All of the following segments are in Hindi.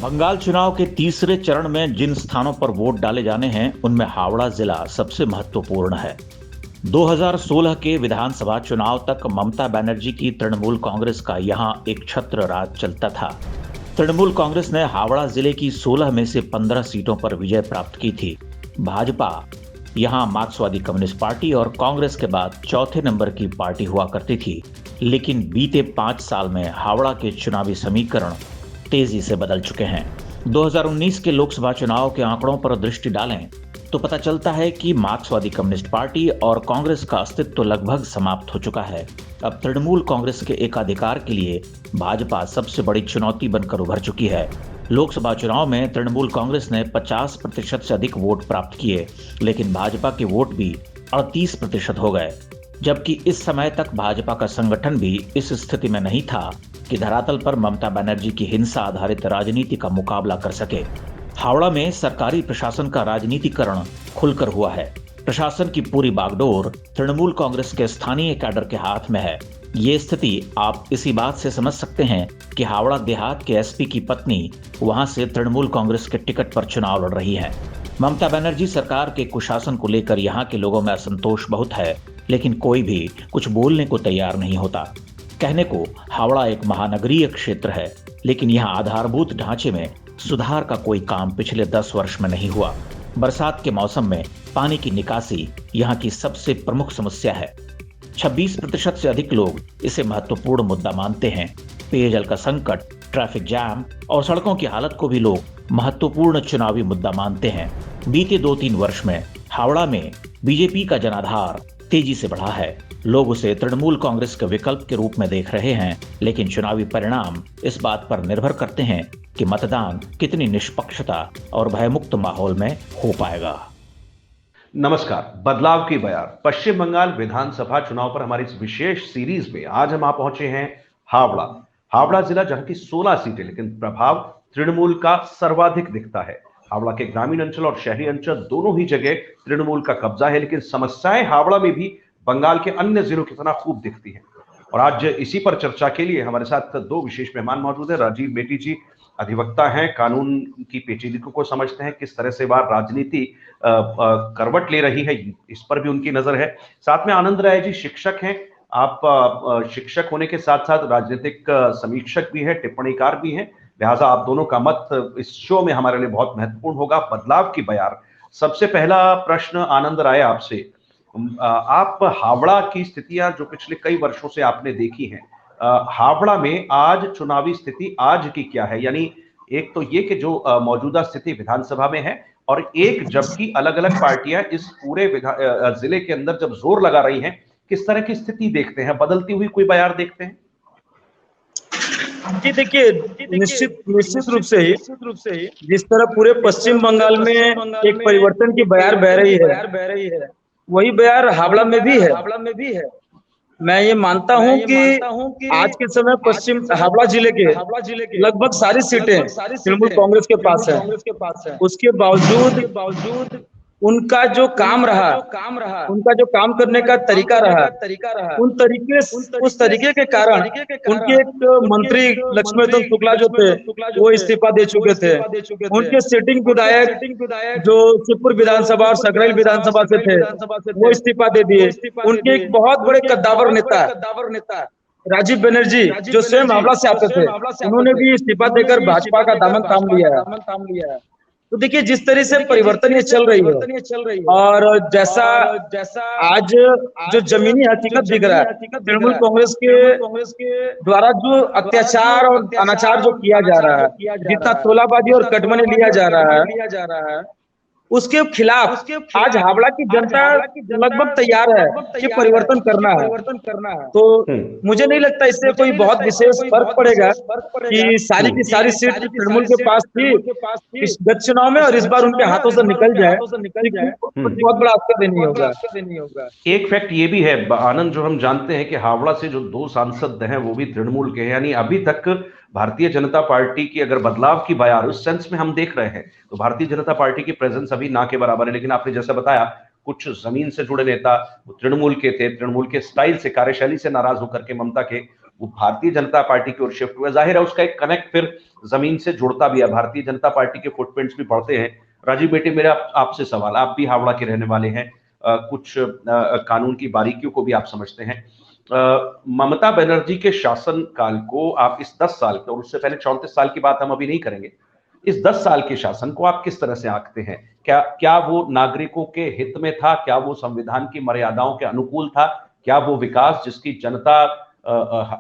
बंगाल चुनाव के तीसरे चरण में जिन स्थानों पर वोट डाले जाने हैं उनमें हावड़ा जिला सबसे महत्वपूर्ण है। 2016 के विधानसभा चुनाव तक ममता बनर्जी की तृणमूल कांग्रेस का यहां एक छत्र राज चलता था। तृणमूल कांग्रेस ने हावड़ा जिले की 16 में से 15 सीटों पर विजय प्राप्त की थी। भाजपा यहां मार्क्सवादी कम्युनिस्ट पार्टी और कांग्रेस के बाद चौथे नंबर की पार्टी हुआ करती थी, लेकिन बीते 5 साल में हावड़ा के चुनावी समीकरण तेजी से बदल चुके हैं। 2019 के लोकसभा चुनाव के आंकड़ों पर दृष्टि डालें तो पता चलता है कि मार्क्सवादी कम्युनिस्ट पार्टी और कांग्रेस का अस्तित्व लगभग समाप्त हो चुका है। अब तृणमूल कांग्रेस के एकाधिकार के लिए भाजपा सबसे बड़ी चुनौती बनकर उभर चुकी है। लोकसभा चुनाव में तृणमूल कांग्रेस ने 50% से अधिक वोट प्राप्त किए, लेकिन भाजपा के वोट भी 38% हो गए, जबकि इस समय तक भाजपा का संगठन भी इस स्थिति में नहीं था कि धरातल पर ममता बनर्जी की हिंसा आधारित राजनीति का मुकाबला कर सके। हावड़ा में सरकारी प्रशासन का राजनीतिकरण खुलकर हुआ है। प्रशासन की पूरी बागडोर तृणमूल कांग्रेस के स्थानीय कैडर के हाथ में है। ये स्थिति आप इसी बात से समझ सकते हैं कि हावड़ा देहात के एसपी की पत्नी वहां से तृणमूल कांग्रेस के टिकट पर चुनाव लड़ रही है। ममता बनर्जी सरकार के कुशासन को लेकर यहाँ के लोगों में असंतोष बहुत है, लेकिन कोई भी कुछ बोलने को तैयार नहीं होता। कहने को हावड़ा एक महानगरीय क्षेत्र है, लेकिन यहाँ आधारभूत ढांचे में सुधार का कोई काम पिछले 10 वर्ष में नहीं हुआ। बरसात के मौसम में पानी की निकासी यहाँ की सबसे प्रमुख समस्या है। 26% से अधिक लोग इसे महत्वपूर्ण मुद्दा मानते हैं। पेयजल का संकट, ट्रैफिक जैम और सड़कों की हालत को भी लोग महत्वपूर्ण चुनावी मुद्दा मानते हैं। बीते 2-3 वर्ष में हावड़ा में बीजेपी का जनाधार तेजी से बढ़ा है। लोग उसे तृणमूल कांग्रेस के विकल्प के रूप में देख रहे हैं, लेकिन चुनावी परिणाम इस बात पर निर्भर करते हैं कि मतदान कितनी निष्पक्षता और भयमुक्त माहौल में हो पाएगा। नमस्कार, बदलाव की बयार पश्चिम बंगाल विधानसभा चुनाव पर हमारी इस विशेष सीरीज में आज हम पहुंचे हैं हावड़ा जिला, जहां की 16 सीटें, लेकिन प्रभाव तृणमूल का सर्वाधिक दिखता है। हावड़ा के ग्रामीण अंचल और शहरी अंचल दोनों ही जगह तृणमूल का कब्जा है, लेकिन समस्याएं हावड़ा में भी बंगाल के अन्य जिलों की तरह खूब दिखती है। और आज इसी पर चर्चा के लिए हमारे साथ 2 विशेष मेहमान मौजूद हैं। राजीव मेटी जी अधिवक्ता हैं, कानून की पेचीदगियों को समझते हैं, किस तरह से वह राजनीति करवट ले रही है इस पर भी उनकी नजर है। साथ में आनंद राय जी शिक्षक हैं। आप शिक्षक होने के साथ साथ राजनीतिक समीक्षक भी हैं, टिप्पणीकार भी हैं, लिहाजा आप दोनों का मत इस शो में हमारे लिए बहुत महत्वपूर्ण होगा। बदलाव की बयार, सबसे पहला प्रश्न आनंद राय आपसे। आप हावड़ा की स्थितियां जो पिछले कई वर्षों से आपने देखी हैं, हावड़ा में आज चुनावी स्थिति आज की क्या है? यानी एक तो ये कि जो मौजूदा स्थिति विधानसभा में है, और एक जबकि अलग अलग पार्टियां इस पूरे जिले के अंदर जब जोर लगा रही हैं, किस तरह की स्थिति देखते हैं? बदलती हुई कोई बयार देखते हैं? जी देखिए, निश्चित रूप से ही जिस तरह पूरे पश्चिम बंगाल में एक परिवर्तन की बयार बह रही है, वही बयार हावड़ा में भी है। मैं ये मानता हूं कि आज के समय पश्चिम हावड़ा जिले के लगभग सारी सीटें तृणमूल कांग्रेस के पास है। उसके बावजूद उनका जो काम रहा, उनका जो काम करने का तरीका रहा, उस तरीके के कारण उनके एक मंत्री लक्ष्मीकांत शुक्ला जो थे वो इस्तीफा दे चुके थे। उनके सिटिंग विधायक जो शिवपुर विधानसभा और सकरैल विधानसभा से थे वो इस्तीफा दे दिए। उनके एक बहुत बड़े कद्दावर नेता राजीव बनर्जी जो स्वयं हावड़ा से आते थे, उन्होंने भी इस्तीफा देकर भाजपा का दामन थाम लिया है। तो देखिए, जिस तरह से परिवर्तन ये चल रही है और जैसा आज जो जमीनी हकीकत दिख रहा है, तृणमूल कांग्रेस के द्वारा जो अत्याचार और अनाचार जो किया जा रहा है, जितना तोलाबाजी और कटमनी लिया जा रहा है, उसके खिलाफ आज हावड़ा की जनता लगभग तैयार है कि परिवर्तन करना है। तो मुझे नहीं लगता इससे कोई बहुत विशेष फर्क पड़ेगा कि सारी की सारी सीट तृणमूल के पास थी इस गत चुनाव में और इस बार उनके हाथों से निकल जाए, बहुत बड़ा असर नहीं होगा। एक फैक्ट ये भी है आनंद, जो हम जानते हैं कि हावड़ा से जो 2 सांसद हैं वो भी तृणमूल के हैं, यानी अभी तक भारतीय जनता पार्टी की अगर बदलाव की बयार उस सेंस में हम देख रहे हैं तो भारतीय जनता पार्टी की प्रेजेंस अभी ना के बराबर है। लेकिन आपने जैसा बताया, कुछ जमीन से जुड़े नेता तृणमूल के थे, तृणमूल के स्टाइल से, कार्यशैली से नाराज होकर के ममता के वो भारतीय जनता पार्टी की ओर शिफ्ट हुआ। जाहिर है उसका एक कनेक्ट फिर जमीन से जुड़ता भी है, भारतीय जनता पार्टी के फुटप्रिंट्स भी पड़ते हैं। राजीव बेटे, मेरा आपसे सवाल, आप भी हावड़ा के रहने वाले हैं, कुछ कानून की बारीकियों को भी आप समझते हैं। ममता बनर्जी के शासन काल को आप इस 10 साल के, और उससे पहले 34 साल की बात हम अभी नहीं करेंगे, इस 10 साल के शासन को आप किस तरह से आंकते हैं? क्या वो नागरिकों के हित में था? क्या वो संविधान की मर्यादाओं के अनुकूल था? क्या वो विकास जिसकी जनता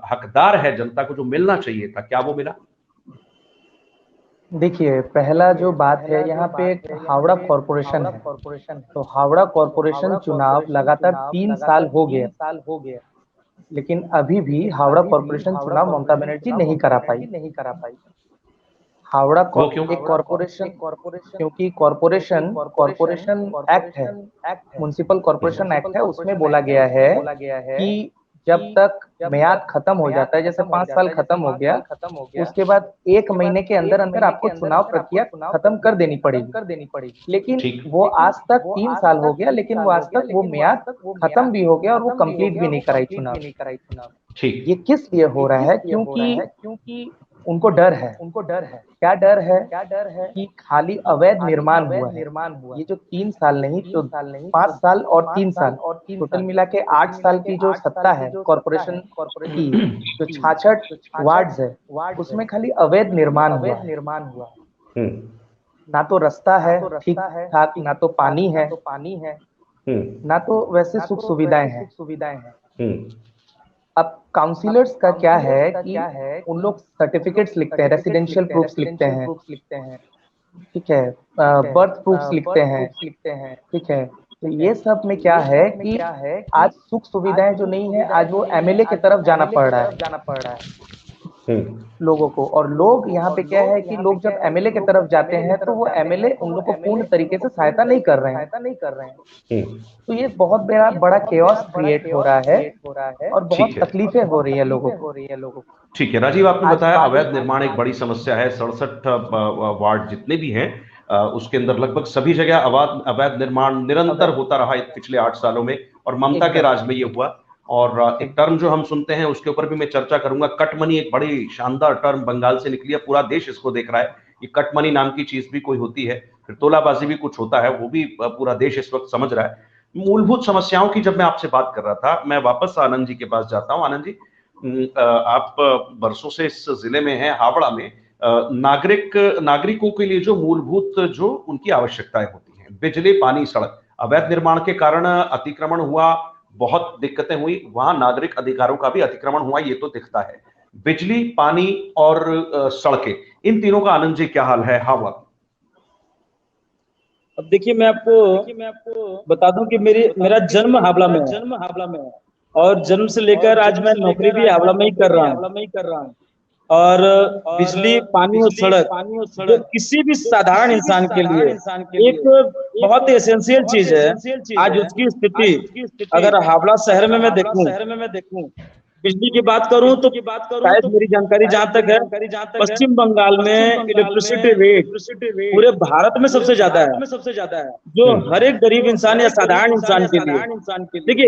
हकदार है, जनता को जो मिलना चाहिए था, क्या वो मिला? देखिए, पहला जो बात है, यहाँ पे एक हावड़ा कॉरपोरेशन है। तो हावड़ा कॉरपोरेशन चुनाव लगातार 3 साल हो गया, लेकिन अभी भी हावड़ा कॉरपोरेशन चुनाव ममता बनर्जी नहीं करा पाई। हावड़ा एक कॉरपोरेशन, क्योंकि कॉरपोरेशन एक्ट है, म्युनिसिपल कॉरपोरेशन एक्ट है, उसमें बोला गया है कि जब तक मियाद खत्म हो जाता है, जैसे 5 साल खत्म हो गया, उसके बाद 1 महीने के अंदर अंदर आपको चुनाव प्रक्रिया खत्म कर देनी पड़ेगी। लेकिन वो आज तक 3 साल हो गया, लेकिन वो आज तक वो मियाद खत्म भी हो गया और वो कंप्लीट भी नहीं कराई चुनाव। ये किस लिए हो रहा है? क्योंकि उनको डर है। क्या डर है? कि खाली अवैध निर्माण हुआ। ये जो 3 साल नहीं तो 5 साल और 3 साल, टोटल मिला के 8 साल की जो सत्ता है कॉरपोरेशन की, जो 66 वार्ड्स है, उसमें खाली अवैध निर्माण हुआ। ना तो रास्ता है ठीक ठाक, ना तो पानी है, ना तो वैसे सुख सुविधाएं हैं। अब काउंसिलर्स का क्या है कि उन लोग सर्टिफिकेट्स लिखते हैं, रेसिडेंशियल प्रूफ्स लिखते हैं, ठीक है, बर्थ प्रूफ्स लिखते हैं, ठीक है। तो ये सब में क्या है कि आज सुख सुविधाएं जो नहीं है, आज वो एमएलए की तरफ जाना पड़ रहा है लोगों को। और लोग यहाँ पे क्या है कि लोग जब एमएलए की तरफ जाते हैं तो वो एमएलए उन लोग को पूर्ण तरीके से सहायता नहीं कर रहे हैं। तो ये बहुत बड़ा केओस क्रिएट हो रहा है और बहुत तकलीफें हो रही है लोगों को। ठीक है राजीव, आपने बताया अवैध निर्माण एक बड़ी समस्या है। 67 वार्ड जितने भी हैं उसके अंदर लगभग सभी जगह अवैध निर्माण निरंतर होता रहा पिछले 8 सालों में, और ममता के राज में ये हुआ। और एक टर्म जो हम सुनते हैं उसके ऊपर भी मैं चर्चा करूंगा, कट मनी, एक बड़ी शानदार टर्म बंगाल से निकली है, पूरा देश इसको देख रहा है। ये कट मनी नाम की चीज भी कोई होती है, फिर तोलाबाजी भी कुछ होता है, वो भी पूरा देश इस वक्त समझ रहा है। मूलभूत समस्याओं की जब मैं आपसे बात कर रहा था, मैं वापस आनंद जी के पास जाता हूँ। आनंद जी, आप बरसों से इस जिले में हैं, हावड़ा में। नागरिकों के लिए जो मूलभूत जो उनकी आवश्यकताएं होती हैं, बिजली, पानी, सड़क, अवैध निर्माण के कारण अतिक्रमण हुआ, बहुत दिक्कतें हुई, वहां नागरिक अधिकारों का भी अतिक्रमण हुआ, ये तो दिखता है। बिजली, पानी और सड़कें, इन तीनों का आनंद जी क्या हाल है हावड़ा? अब देखिए, मैं आपको बता दूं कि मेरा जन्म हावड़ा में है और जन्म से लेकर आज मैं नौकरी भी हावड़ा में ही कर रहा हूँ। और बिजली, पानी और सड़क जो किसी भी साधारण इंसान के लिए एक बहुत ही एसेंशियल चीज है। आज उसकी स्थिति अगर हावड़ा शहर में मैं देखूं, बिजली की बात करूं तो शायद मेरी जानकारी जहां तक है, पश्चिम बंगाल में इलेक्ट्रिसिटी रेट पूरे भारत में सबसे ज्यादा है, जो हर एक गरीब इंसान या साधारण इंसान के लिए। देखिए,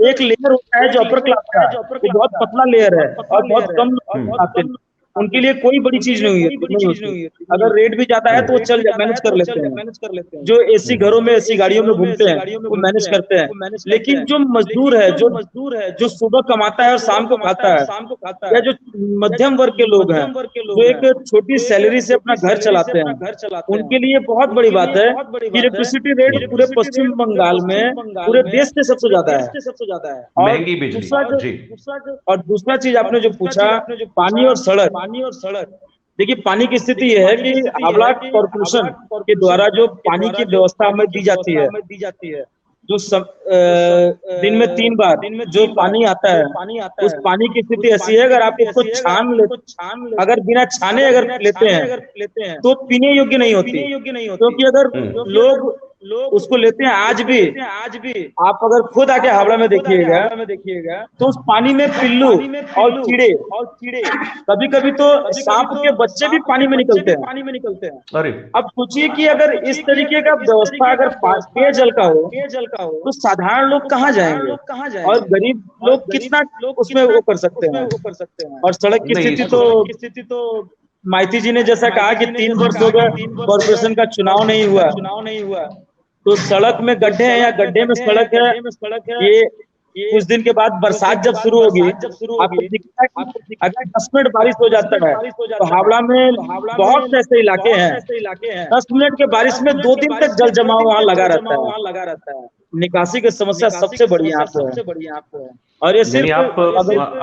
एक लेयर होता है जो अपर क्लास का, वो बहुत पतला लेयर है और बहुत कम लोग आते हैं, उनके लिए कोई बड़ी चीज नहीं हुई। अगर रेट भी ज्यादा है तो वो चल मैनेज कर लेते हैं। जो एसी घरों में, एसी गाड़ियों में घूमते हैं, वो मैनेज करते हैं। लेकिन जो मजदूर है, जो सुबह कमाता है और शाम को खाता है, या जो मध्यम वर्ग के लोग हैं, जो एक छोटी सैलरी से अपना घर चलाते हैं, उनके लिए बहुत बड़ी बात है कि इलेक्ट्रिसिटी रेट पूरे पश्चिम बंगाल में पूरे देश से सबसे ज्यादा है। महंगी बिजली। और दूसरा चीज आपने जो पूछा, पानी और सड़क। देखिए, पानी की स्थिति यह है कि हावड़ा कॉर्पोरेशन के द्वारा जो पानी की व्यवस्था हमें दी जाती है, जो दिन में 3 बार जो पानी आता है, उस पानी की स्थिति ऐसी है, अगर आप उसको अगर बिना छाने अगर लेते हैं तो पीने योग्य नहीं होती। क्योंकि अगर लोग उसको लेते हैं आज भी। आप अगर खुद आके हावड़ा में देखिएगा तो उस पानी में पिल्लू और कीड़े, कभी कभी तो सांप के बच्चे भी पानी में निकलते हैं। अरे अब सोचिए कि अगर इस तरीके का व्यवस्था अगर पेयजल का हो तो साधारण लोग कहाँ जाएंगे और गरीब लोग कितना उसमें वो कर सकते हैं। और सड़क की नहीं, स्थिति तो माइती जी ने जैसा कहा कि 3 वर्ष हो गए कॉर्पोरेशन का चुनाव नहीं हुआ, तो सड़क में गड्ढे हैं या गड्ढे में सड़क है। ये कुछ दिन के बाद बरसात जब शुरू होगी आपको दिखता है कि अगर 10 मिनट बारिश हो जाता है तो हावड़ा में बहुत से ऐसे इलाके हैं 10 मिनट के बारिश में 2 दिन तक जल जमाव वहाँ लगा रहता है। निकासी की समस्या सबसे बड़ी यहाँ पे है। और ये यानी सिर्फ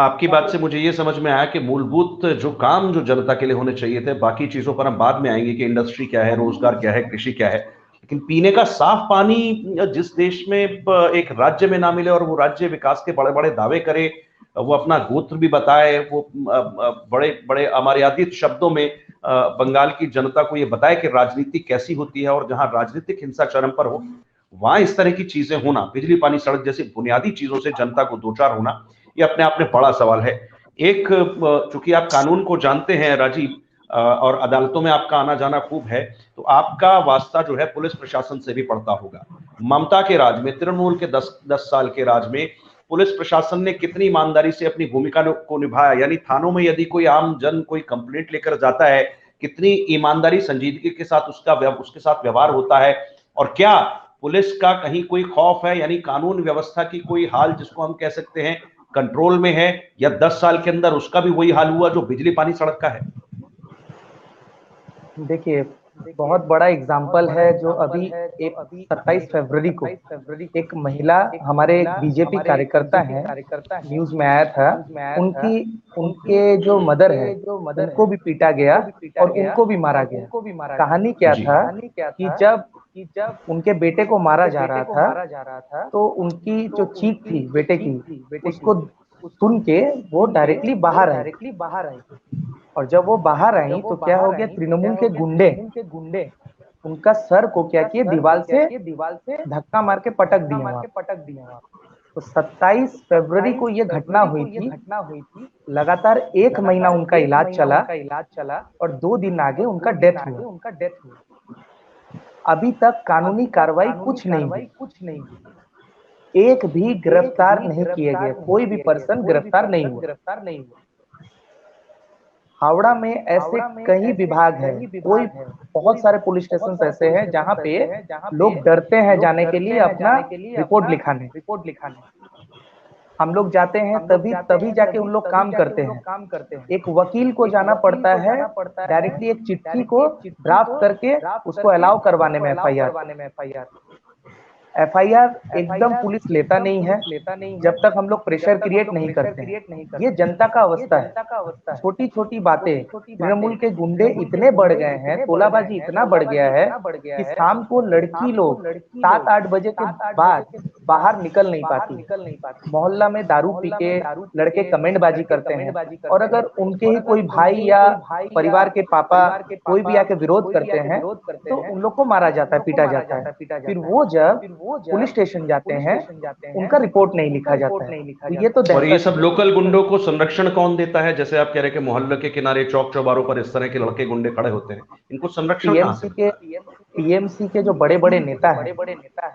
आपकी बात से मुझे ये समझ में आया कि मूलभूत जो काम जो जनता के लिए होने चाहिए थे, बाकी चीजों पर हम बाद में आएंगे कि इंडस्ट्री क्या है, रोजगार क्या है, कृषि क्या है, लेकिन पीने का साफ पानी जिस देश में एक राज्य में ना मिले और वो राज्य विकास के बड़े बड़े दावे करे, वो अपना गोत्र भी बताए, वो बड़े बड़े अमर्यादित शब्दों में बंगाल की जनता को ये बताए कि राजनीति कैसी होती है, और जहां राजनीतिक हिंसा चरम पर हो वहां इस तरह की चीजें होना, बिजली पानी सड़क जैसी बुनियादी चीजों से जनता को दो चार होना, ये अपने आप में बड़ा सवाल है। एक, चूंकि आप कानून को जानते हैं राजीव, और अदालतों में आपका आना जाना खूब है, तो आपका वास्ता जो है पुलिस प्रशासन से भी पड़ता होगा। ममता के राज में, तृणमूल के 10 साल के राज में पुलिस प्रशासन ने कितनी ईमानदारी से अपनी भूमिका को निभाया, यानी थानों में यदि कोई आम जन कोई कंप्लेंट लेकर जाता है, कितनी ईमानदारी संजीदगी के साथ उसके साथ व्यवहार होता है, और क्या पुलिस का कहीं कोई खौफ है, यानी कानून व्यवस्था की कोई हाल जिसको हम कह सकते हैं कंट्रोल में है, या 10 साल के अंदर उसका भी वही हाल हुआ जो बिजली पानी सड़क का है? देखिए, बहुत बड़ा एग्जाम्पल है जो अभी 27 फरवरी को एक महिला, हमारे एक बीजेपी कार्यकर्ता है, न्यूज में आया था, उनके जो मदर है उनको भी पीटा गया और उनको भी मारा गया। कहानी क्या था कि जब उनके बेटे को मारा जा रहा था तो उनकी जो चीख थी बेटे की, उसको सुन के वो डायरेक्टली बाहर आई। और जब वो बाहर आई तो क्या हो गया, तृणमूल के गुंडे उनका सर को क्या किए, दीवार से धक्का मार के पटक दिया। तो 27 फरवरी को ये घटना हुई थी। लगातार 1 महीना उनका इलाज चला और 2 दिन आगे उनका डेथ हुआ। अभी तक कानूनी कार्रवाई कुछ नहीं हुई, एक भी गिरफ्तार नहीं किए गए, कोई भी पर्सन गिरफ्तार नहीं हुआ। हावड़ा में ऐसे कई विभाग हैं, कोई बहुत सारे पुलिस स्टेशन ऐसे हैं जहां पे लोग डरते हैं जाने के लिए, अपना रिपोर्ट लिखाने। हम लोग जाते हैं तभी जाके उन लोग काम करते हैं। एक वकील को जाना पड़ता है, डायरेक्टली एक चिट्ठी को ड्राफ्ट करके उसको अलाउ करवाने में एफआईआर एकदम पुलिस लेता नहीं है जब तक हम लोग प्रेशर क्रिएट नहीं करते हैं। ये जनता का अवस्था है। छोटी छोटी बातें, तृणमूल के गुंडे इतने बढ़ गए हैं, तोलाबाजी इतना बढ़ गया है कि शाम को लड़की लोग 7-8 बजे के बाद बाहर निकल नहीं पाती। मोहल्ला में दारू पी के लड़के कमेंटबाजी करते हैं, और अगर उनके ही कोई भाई या परिवार के पापा कोई भी आके विरोध करते हैं तो उन लोग को मारा जाता है, पीटा जाता है। फिर वो जब पुलिस स्टेशन जाते हैं उनका रिपोर्ट नहीं लिखा जाता है। तो ये तो, और ये सब लोकल गुंडों को संरक्षण कौन देता है? जैसे आप कह रहे हैं कि मोहल्ले के किनारे चौक चौबारों पर इस तरह के लड़के गुंडे खड़े होते हैं, इनको संरक्षण कहां से? टीएमसी के जो बड़े बड़े नेता हैं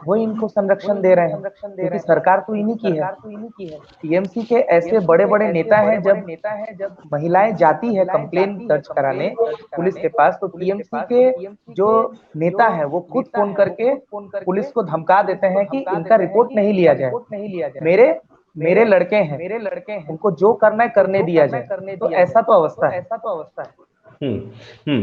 वो इनको संरक्षण दे रहे हैं, क्योंकि सरकार तो इन्हीं की है। टीएमसी के ऐसे बड़े बड़े नेता हैं, जब महिलाएं जाती है कंप्लेन दर्ज कराने पुलिस के पास, तो टीएमसी के जो नेता है वो खुद फोन करके पुलिस को धमका देते हैं कि इनका रिपोर्ट नहीं लिया जाए, मेरे लड़के हैं, उनको जो करना है करने दिया जाए। तो ऐसा तो अवस्था है।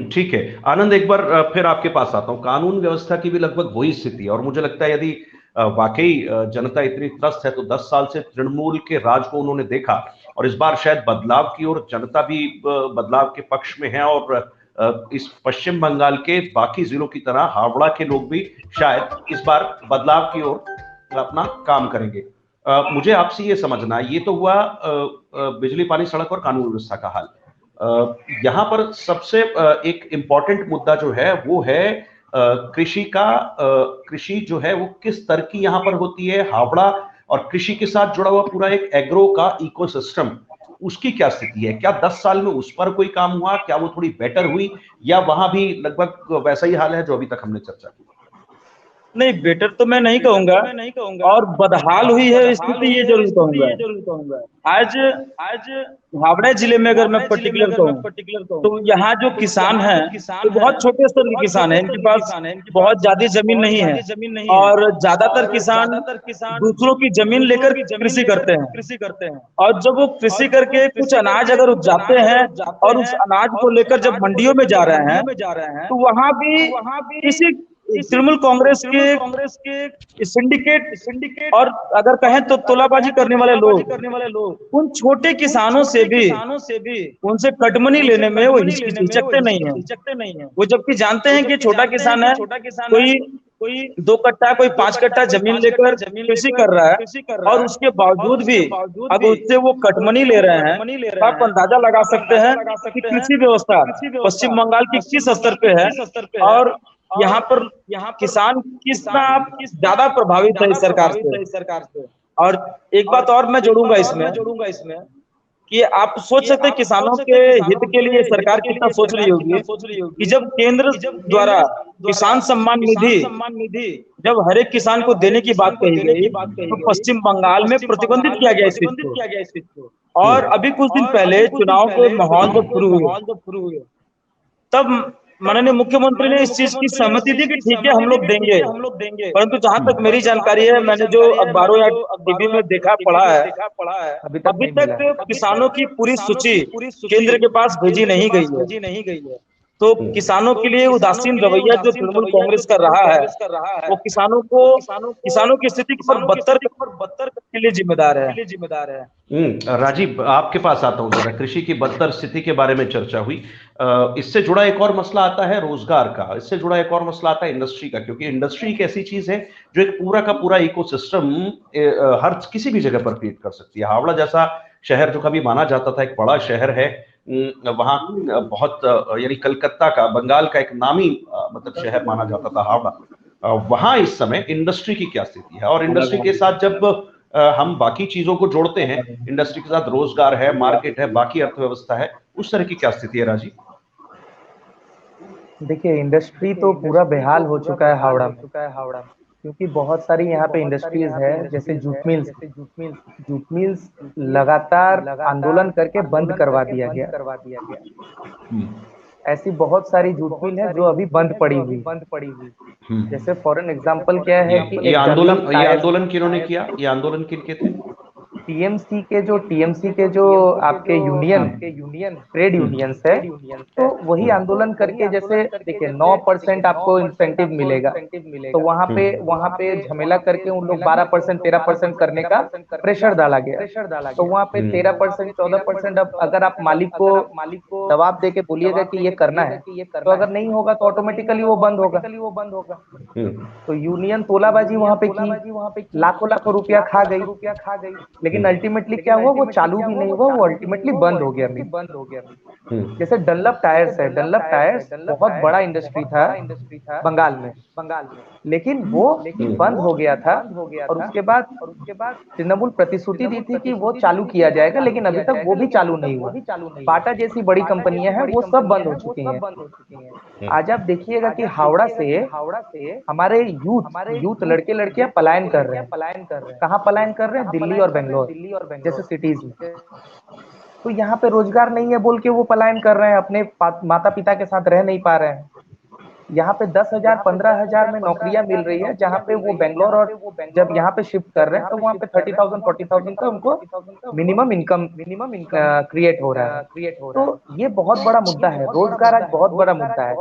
ठीक है आनंद, एक बार फिर आपके पास आता हूं। कानून व्यवस्था की भी लगभग वही स्थिति है, और मुझे लगता है यदि वाकई जनता इतनी त्रस्त है तो 10 साल से तृणमूल के राज को उन्होंने देखा, और इस बार शायद बदलाव की ओर जनता भी बदलाव के पक्ष में है, और इस पश्चिम बंगाल के बाकी जिलों की तरह हावड़ा के लोग भी शायद इस बार बदलाव की ओर अपना काम करेंगे। मुझे आपसे ये समझना, ये तो हुआ बिजली पानी सड़क और कानून व्यवस्था का हाल। यहां पर सबसे एक इंपॉर्टेंट मुद्दा जो है वो है कृषि जो है वो किस स्तर की यहाँ पर होती है, हावड़ा और कृषि के साथ जुड़ा हुआ पूरा एक एग्रो का इकोसिस्टम, उसकी क्या स्थिति है? क्या 10 साल में उस पर कोई काम हुआ? क्या वो थोड़ी बेटर हुई या वहां भी लगभग वैसा ही हाल है जो अभी तक हमने चर्चा की? नहीं, बेटर तो मैं नहीं कहूंगा, और बदहाल हुई है स्थिति ये जरूर कहूंगा। आज आज हावड़ा जिले में अगर मैं पर्टिकुलर कहूँ तो यहाँ जो किसान हैं तो बहुत छोटे स्तर के किसान हैं, इनके पास बहुत ज्यादा जमीन नहीं है, और ज्यादातर किसान दूसरों की जमीन लेकर कृषि करते हैं। और जब वो कृषि करके कुछ अनाज अगर उपजाते हैं और उस अनाज को लेकर जब मंडियों में जा रहे हैं तो वहां भी किसी तृणमूल कांग्रेस के सिंडिकेट और अगर कहें तो तोलाबाजी करने वाले लोग उन छोटे किसानों से भी उनसे कटमनी लेने में वो हिचकते नहीं है। वो जबकि जानते हैं कि छोटा किसान है, कोई 2 कट्टा कोई 5 कट्टा जमीन लेकर कृषि कर रहा है, और उसके बावजूद भी अगर उससे वो कटमनी ले रहे हैं तो आप अंदाजा लगा सकते हैं कि कृषि व्यवस्था पश्चिम बंगाल की किस स्तर पे है, और यहाँ पर किसान कितना ज्यादा प्रभावित है इस सरकार से। और एक बात और मैं जोड़ूंगा इसमें कि आप सोच सकते हैं किसानों के हित के लिए सरकार कितना सोच रही होगी कि जब केंद्र द्वारा किसान सम्मान निधि जब हर एक किसान को देने की बात कही गई तो पश्चिम बंगाल में प्रतिबंधित किया गया इस चीज को। और अभी कुछ दिन पहले चुनाव के माहौल जब शुरू हुए तब माननीय मुख्यमंत्री ने इस चीज की सहमति दी कि ठीक है हम लोग देंगे, परंतु जहां तक मेरी जानकारी है, मैंने जो अखबारों या टीवी में देखा पढ़ा है, अभी तक किसानों की पूरी सूची केंद्र के पास भेजी नहीं गई है। तो किसानों के लिए उदासीन रवैया जो तृणमूल कांग्रेस कर रहा है वो किसानों की स्थिति पर बदतर के लिए जिम्मेदार है। राजीव, आपके पास आता हूं जरा। कृषि की बदतर स्थिति के बारे में चर्चा हुई, इससे जुड़ा एक और मसला आता है रोजगार का, इससे जुड़ा एक और मसला आता है इंडस्ट्री का, क्योंकि इंडस्ट्री एक ऐसी चीज है जो एक पूरा का पूरा इकोसिस्टम हर किसी भी जगह पर क्रिएट कर सकती है। हावड़ा जैसा शहर जो कभी माना जाता था एक बड़ा शहर है, वहां बहुत यानी कलकत्ता का, बंगाल का एक नामी मतलब शहर माना जाता था हावड़ा। वहां इस समय इंडस्ट्री की क्या स्थिति है, और इंडस्ट्री के साथ जब हम बाकी चीजों को जोड़ते हैं, इंडस्ट्री के साथ रोजगार है, मार्केट है, बाकी अर्थव्यवस्था है, उस तरह की क्या स्थिति है राजीव? देखिए, इंडस्ट्री तो पूरा बेहाल हो चुका है हावड़ा में, क्योंकि बहुत सारी यहाँ पे इंडस्ट्रीज है, जैसे जूट मिल्स लगातार आंदोलन करके बंद करवा दिया गया। ऐसी बहुत सारी जूट मिल है जो अभी बंद पड़ी हुई। जैसे फॉर एन एग्जांपल क्या है कि ये आंदोलन किन्होंने किया? ये आंदोलन किनके थे? टीएमसी के जो आपके यूनियन ट्रेड यूनियंस है, तो वही आंदोलन करके, जैसे देखिए 9% आपको इंसेंटिव मिलेगा, तो वहां पे झमेला करके उन लोग 12% 13% करने का प्रेशर डाला गया। तो वहां पे 13% 14%, अब अगर आप मालिक को दबाव दे के बोलिएगा कि ये करना है, तो अगर नहीं होगा तो ऑटोमेटिकली वो बंद होगा। तो यूनियन तोलाबाजी वहां पे की, लाखों रुपया खा गई, लेकिन अल्टीमेटली क्या हुआ, वो चालू भी नहीं हुआ, वो अल्टीमेटली बंद हो गया। जैसे डनलप टायर्स बहुत बड़ा इंडस्ट्री था बंगाल में, लेकिन वो बंद हो गया था, और उसके बाद तृणमूल प्रतिश्रुति दी थी कि वो चालू किया जाएगा, लेकिन अभी तक वो भी चालू नहीं हुआ। बाटा जैसी बड़ी कंपनियां हैं वो सब बंद हो चुकी हैं। आज आप देखिएगा कि हावड़ा से हमारे यूथ लड़के लड़कियां पलायन कर रहे हैं। कहाँ पलायन कर रहे हैं? दिल्ली और बेंगलोर जैसे सिटीज में। तो यहाँ पे रोजगार नहीं है बोल के वो पलायन कर रहे हैं, अपने माता पिता के साथ रह नहीं पा रहे हैं। यहाँ पे 10,000 15,000 में नौकरियां मिल रही है, जहाँ पे वो बेंगलोर और जब यहाँ पे शिफ्ट कर रहे हैं तो वहाँ पे 30,000 40,000 का उनको मिनिमम इनकम क्रिएट हो रहा है। तो ये बहुत बड़ा मुद्दा है, रोजगार आज बहुत बड़ा मुद्दा है।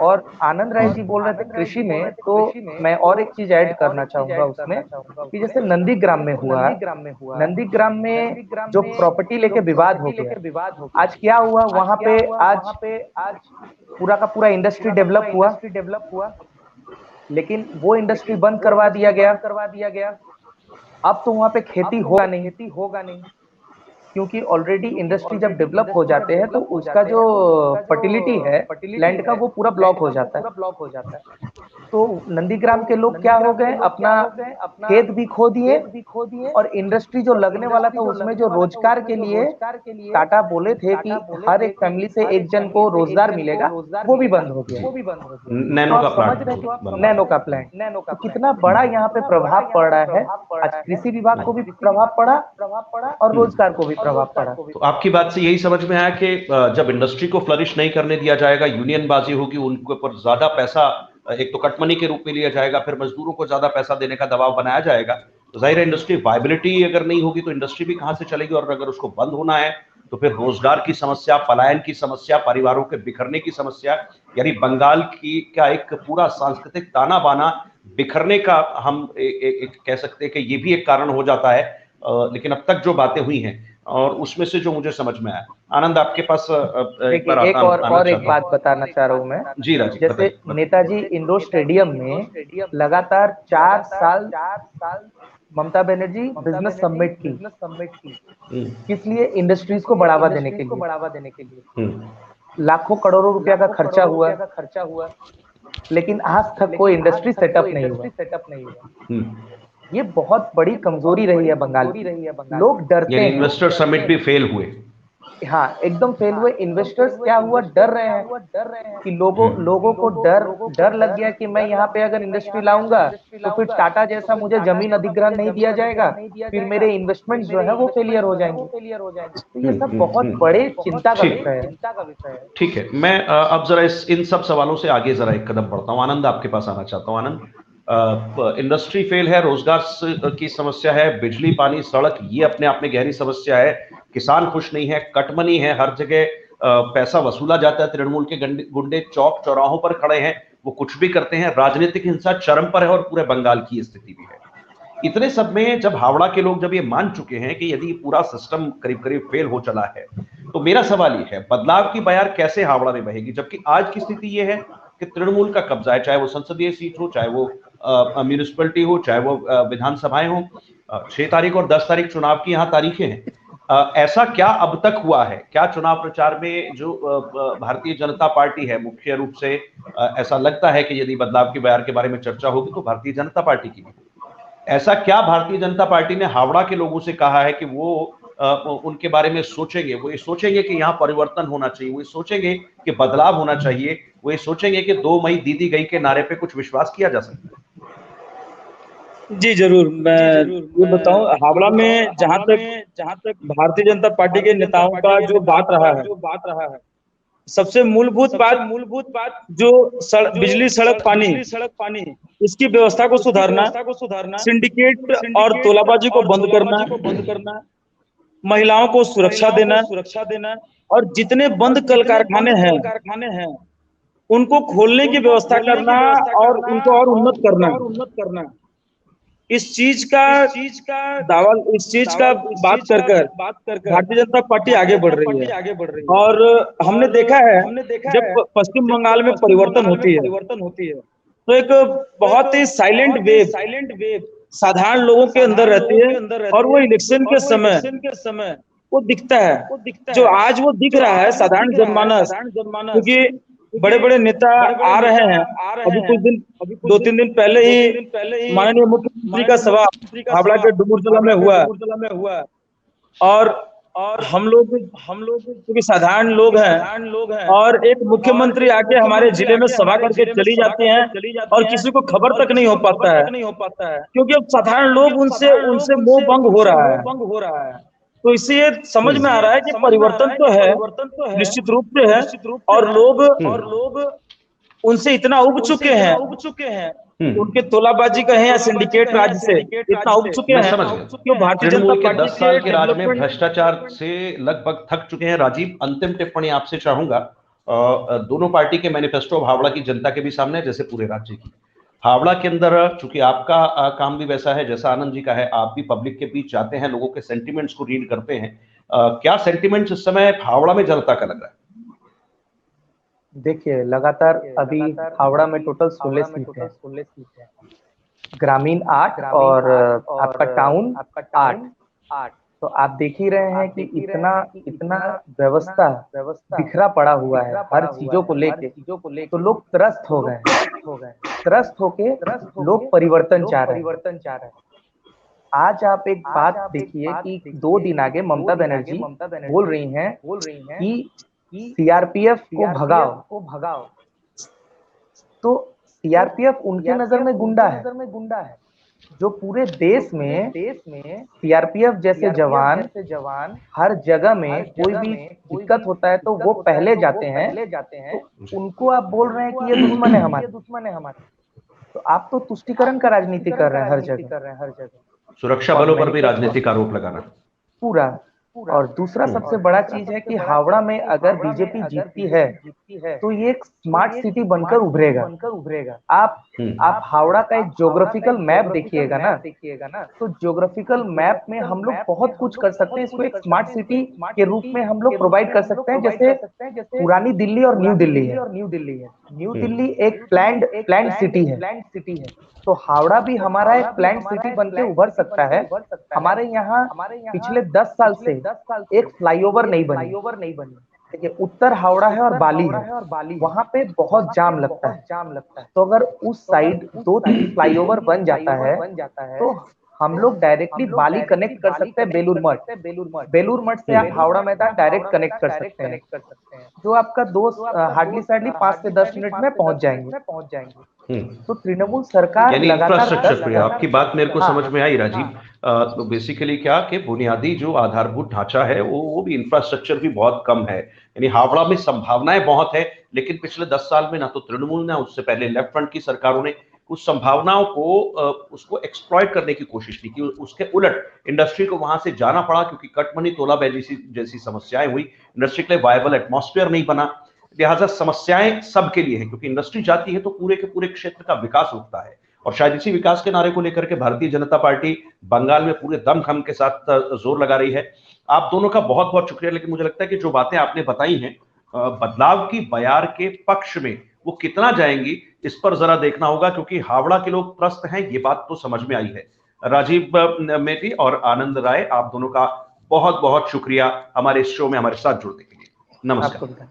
और आनंद राय जी बोल रहे थे कृषि में, तो मैं और एक चीज ऐड करना चाहूंगा उसमें कि जैसे नंदीग्राम में जो प्रॉपर्टी लेके विवाद हो गया, आज क्या हुआ वहां पे, आज पूरा का पूरा इंडस्ट्री डेवलप हुआ, लेकिन वो इंडस्ट्री बंद करवा दिया गया। अब तो वहां पे खेती होगा नहीं। क्योंकि ऑलरेडी इंडस्ट्री जब डेवलप हो जाते हैं तो उसका जो फर्टिलिटी है लैंड का वो पूरा ब्लॉक हो जाता है। तो नंदीग्राम के लोग क्या हो गए, अपना खेत भी खो दिए और इंडस्ट्री जो लगने वाला था उसमें जो रोजगार के लिए टाटा बोले थे कि हर एक फैमिली से एक जन को रोजगार मिलेगा, वो भी बंद हो गया। नैनो तो का आप समझ प्लांट रहे हैं बनना। नैनो का प्लांट तो कितना बड़ा यहाँ पे प्रभाव पड़ रहा है। आज कृषि विभाग को भी प्रभाव पड़ा और रोजगार को भी प्रभाव पड़ा। तो आपकी बात से यही समझ में आया कि जब इंडस्ट्री को फ्लरिश नहीं करने दिया जाएगा, यूनियन बाजी होगी, उनके ऊपर ज्यादा पैसा एक तो कट मनी के रूप में लिया जाएगा, फिर मजदूरों को ज्यादा पैसा देने का दबाव बनाया जाएगा, तो जाहिर है इंडस्ट्री वायबिलिटी अगर नहीं होगी तो इंडस्ट्री भी कहां से चलेगी। और अगर उसको बंद होना है तो फिर रोजगार की समस्या, पलायन की समस्या, परिवारों के बिखरने की समस्या, यानी बंगाल की का एक पूरा सांस्कृतिक ताना बाना बिखरने का हम एक कह सकते हैं कि ये भी एक कारण हो जाता है। लेकिन अब तक जो बातें हुई हैं और उसमें से जो मुझे समझ में आया, आनंद आपके पास एक बार एक और एक बात बताना चाह रहा हूँ मैं। जी राजीव, जैसे नेताजी इंडोर स्टेडियम में लगातार 4 साल ममता बनर्जी बिजनेस समिट की, किस लिए? इंडस्ट्रीज को बढ़ावा देने के लिए। लाखों करोड़ों रुपया का खर्चा हुआ, लेकिन आज तक कोई इंडस्ट्री सेटअप नहीं हुआ। ये बहुत बड़ी कमजोरी रही है बंगाल की। लोग डरते हैं, इन्वेस्टर समिट भी फेल हुए। हाँ एकदम फेल हुए। इन्वेस्टर्स क्या हुआ, डर रहे हैं कि लोगों को डर लग गया कि मैं यहाँ पे अगर इंडस्ट्री लाऊंगा तो फिर टाटा जैसा मुझे जमीन अधिग्रहण नहीं दिया जाएगा, फिर मेरे इन्वेस्टमेंट जो है वो फेलियर हो जाएंगे। तो ये सब बहुत बड़े चिंता का विषय है। ठीक है, मैं अब जरा इन सब सवालों से आगे जरा एक कदम बढ़ता हूँ। आनंद आपके पास आना चाहता हूँ। आनंद, इंडस्ट्री फेल है, रोजगार की समस्या है, बिजली पानी सड़क ये अपने आप में गहरी समस्या है, किसान खुश नहीं है, कटमनी है, हर जगह पैसा वसूला जाता है, तृणमूल के गुंडे चौक चौराहों पर खड़े हैं, वो कुछ भी करते हैं, राजनीतिक हिंसा चरम पर है और पूरे बंगाल की स्थिति भी है। इतने सब में जब हावड़ा के लोग जब ये मान चुके हैं कि यदि पूरा सिस्टम करीब करीब फेल हो चला है, तो मेरा सवाल ये है, बदलाव की बयार कैसे हावड़ा में बहेगी? जबकि आज की स्थिति ये है कि तृणमूल का कब्जा है, चाहे वो संसदीय सीट हो, चाहे वो म्यूनिसिपलिटी हो, चाहे वो विधानसभाएं हो। 6 तारीख और 10 तारीख चुनाव की यहाँ तारीखें हैं। ऐसा क्या अब तक हुआ है, क्या चुनाव प्रचार में जो भारतीय जनता पार्टी है, मुख्य रूप से ऐसा लगता है कि यदि बदलाव की बयार के बारे में चर्चा होगी तो भारतीय जनता पार्टी की भी। ऐसा क्या भारतीय जनता पार्टी ने हावड़ा के लोगों से कहा है कि वो उनके बारे में सोचेंगे? वो ये सोचेंगे कि यहाँ परिवर्तन होना चाहिए, वो ये सोचेंगे कि बदलाव होना चाहिए, वो ये सोचेंगे कि 2 मई दीदी गई के नारे पे कुछ विश्वास किया जा सकता है? जी जरूर, मैं ये बताऊं, हावड़ा में जहां तक भारतीय जनता पार्टी के नेताओं का जो बात रहा है, सबसे मूलभूत बात जो बिजली सड़क पानी इसकी व्यवस्था को सुधारना, सिंडिकेट और तोलाबाजी को बंद करना, महिलाओं को सुरक्षा देना और जितने बंद कल कारखाने हैं उनको खोलने की व्यवस्था करना और उनको और उन्नत करना। इस चीज का बात कर भारतीय जनता पार्टी आगे बढ़ रही है। और हमने देखा है जब पश्चिम बंगाल में परिवर्तन होती है तो एक बहुत ही साइलेंट वेव साधारण लोगों के अंदर रहती है और वो इलेक्शन के समय वो दिखता है। जो आज वो दिख रहा है साधारण जनमानस, क्योंकि बड़े बड़े नेता आ रहे हैं। अभी कुछ 2-3 दिन पहले ही माननीय मुख्यमंत्री का सभा हावड़ा के डुमरजला में हुआ और हम लोग क्योंकि साधारण लोग हैं और एक मुख्यमंत्री आके हमारे जिले में सभा करके चली जाती हैं और किसी को खबर तक नहीं हो पाता है, क्योंकि अब साधारण लोग उनसे मोह भंग हो रहा है। तो इससे ये समझ में आ रहा है कि परिवर्तन तो है, निश्चित रूप से है, और लोग उनसे इतना उब चुके हैं, उनके तोलाबाजी कहें या सिंडिकेट राज से इतना उब चुके हैं कि भारतीय जनता के 10 पार्टी साल के राज में भ्रष्टाचार से लगभग थक चुके हैं। राजीव, अंतिम टिप्पणी आपसे चाहूंगा। दोनों पार्टी के मैनिफेस्टो हावड़ा की जनता के भी सामने है, जैसे पूरे राज्य की। हावड़ा के अंदर चूंकि आपका काम भी वैसा है जैसा आनंद जी का है, आप भी पब्लिक के बीच जाते हैं, लोगों के सेंटिमेंट्स को रीड करते हैं, क्या सेंटिमेंट्स इस समय हावड़ा में जनता का लग रहा है? देखिए, लगातार अभी हावड़ा में टोटल 16 सीट है, ग्रामीण 8 और आपका टाउन 8। तो आप देख ही रहे हैं कि इतना इतना व्यवस्था बिखरा पड़ा हुआ है हर चीजों को लेके, तो लोग त्रस्त हो गए त्रस्त होके लोग परिवर्तन चाह रहे हैं। आज आप एक बात देखिए कि 2 दिन आगे ममता बनर्जी बोल रही हैं कि सीआरपीएफ को भगाओ। तो सीआरपीएफ उनके नजर में गुंडा है। जो पूरे देश में सीआरपीएफ जैसे जवान हर जगह में कोई भी दिक्कत होता है तो वो पहले जाते हैं, तो उनको आप बोल रहे हैं कि ये दुश्मन है हमारे। तो आप तो तुष्टीकरण का राजनीति कर रहे हैं हर जगह, सुरक्षा बलों पर भी राजनीतिक आरोप लगाना पूरा। और दूसरा सबसे बड़ा चीज है कि हावड़ा में अगर बीजेपी जीतती है तो ये एक स्मार्ट सिटी बनकर उभरेगा। आप हावड़ा का एक ज्योग्राफिकल मैप देखिएगा ना, तो ज्योग्राफिकल मैप में हम लोग बहुत कुछ कर सकते हैं। इसको एक स्मार्ट सिटी के रूप में हम लोग प्रोवाइड कर सकते हैं। जैसे पुरानी दिल्ली और न्यू दिल्ली है। न्यू दिल्ली एक प्लान्ड सिटी है, तो हावड़ा भी हमारा एक प्लान्ड सिटी बनके उभर सकता है। हमारे यहाँ पिछले 10 साल से एक फ्लाईओवर नहीं बनी। देखिए उत्तर हावड़ा है और बाली है, वहां पे बहुत जाम लगता है। तो अगर उस साइड 2-3 फ्लाईओवर बन जाता है तो हम लोग डायरेक्टली बाली कनेक्ट कर सकते हैं बेलूर मठ से आप हावड़ा मैदान डायरेक्ट कनेक्ट कर सकते हैं, जो आपका दोस्त हार्डली 5 से 10 मिनट में पहुंच जाएंगे। तो तृणमूल सरकार यानी इंफ्रास्ट्रक्चर पे आपकी बात मेरे को समझ में आई राजीव। तो बेसिकली क्या कि बुनियादी जो आधारभूत ढांचा है वो भी इंफ्रास्ट्रक्चर भी बहुत कम है। यानी हावड़ा में संभावनाएं बहुत है, लेकिन पिछले 10 साल में ना तो तृणमूल ने, उससे पहले लेफ्ट फ्रंट की सरकारों ने उस संभावनाओं को उसको एक्सप्लॉइट करने की कोशिश की। उसके उलट इंडस्ट्री को वहां से जाना पड़ा, क्योंकि कटमनी तोलाबाजी जैसी समस्याएं हुई। इंडस्ट्री के लिए वायबल एटमॉस्फेयर नहीं बना, लिहाजा समस्याएं सबके लिए है, क्योंकि इंडस्ट्री जाती है तो पूरे के पूरे क्षेत्र का विकास रुकता है। और शायद इसी विकास के नारे को लेकर के भारतीय जनता पार्टी बंगाल में पूरे दमखम के साथ जोर लगा रही है। आप दोनों का बहुत बहुत शुक्रिया। लेकिन मुझे लगता है कि जो बातें आपने बताई हैं बदलाव की बयार के पक्ष में, वो कितना जाएंगी इस पर जरा देखना होगा, क्योंकि हावड़ा के लोग त्रस्त हैं, ये बात तो समझ में आई है। राजीव मेटी और आनंद राय, आप दोनों का बहुत बहुत शुक्रिया हमारे इस शो में हमारे साथ जुड़ने के लिए। नमस्कार।